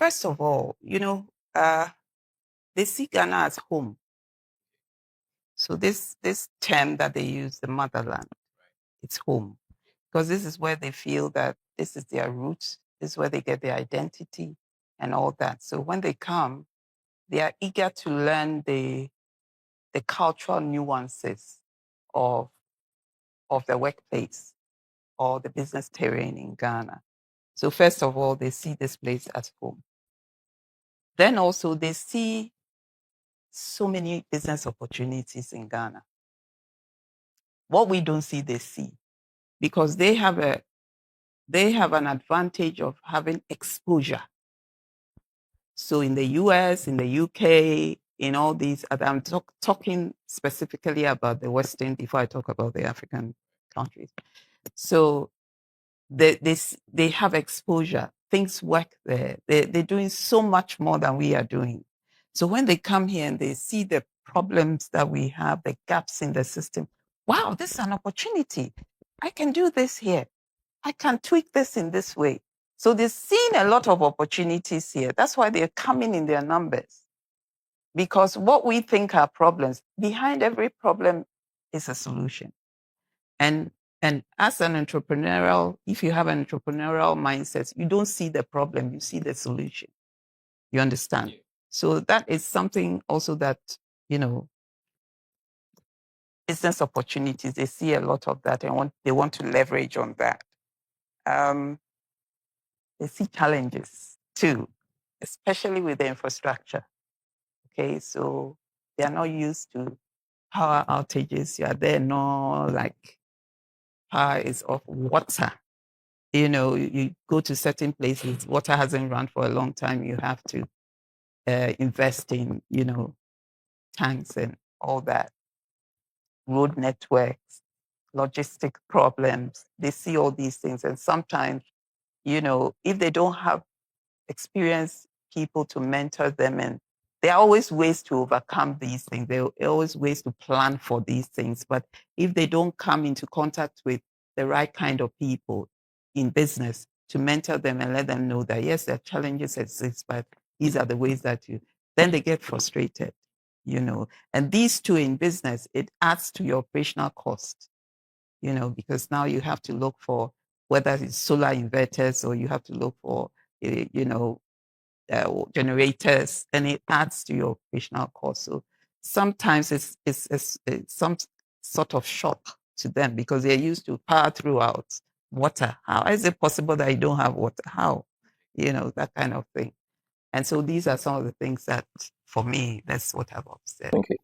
first of all, they see Ghana as home. So this term that they use, the motherland, it's home. Because this is where they feel that this is their roots, this is where they get their identity and all that. So when they come, they are eager to learn the cultural nuances of the workplace or the business terrain in Ghana. So first of all, they see this place as home. Then also they see so many business opportunities in Ghana. What we don't see, they see, because they have an advantage of having exposure. So in the US, in the UK, in all these, I'm talking specifically about the Western before I talk about the African countries. So they have exposure. Things work there. They're doing so much more than we are doing. So when they come here and they see the problems that we have, the gaps in the system, wow, this is an opportunity. I can do this here. I can tweak this in this way. So they're seeing a lot of opportunities here. That's why they're coming in their numbers. Because what we think are problems, behind every problem is a solution. And as an entrepreneurial, if you have an entrepreneurial mindset, you don't see the problem, you see the solution. You understand? Yeah. So that is something also that, business opportunities, they see a lot of that and they want to leverage on that. They see challenges too, especially with the infrastructure. Okay, so they are not used to power outages. You are there, no, like power is off, water. You go to certain places, water hasn't run for a long time. You have to invest in, tanks and all that. Road networks, logistic problems. They see all these things. And sometimes, if they don't have experienced people to mentor them, and there are always ways to overcome these things. There are always ways to plan for these things. But if they don't come into contact with the right kind of people in business to mentor them and let them know that, yes, there are challenges exist, but these are the ways that then they get frustrated, And these two in business, it adds to your operational cost, because now you have to look for whether it's solar inverters or you have to look for, generators, and it adds to your operational cost. So sometimes it's some sort of shock to them because they're used to power throughout water. How is it possible that you don't have water? How? That kind of thing. And so these are some of the things that, for me, that's what I've observed. Okay.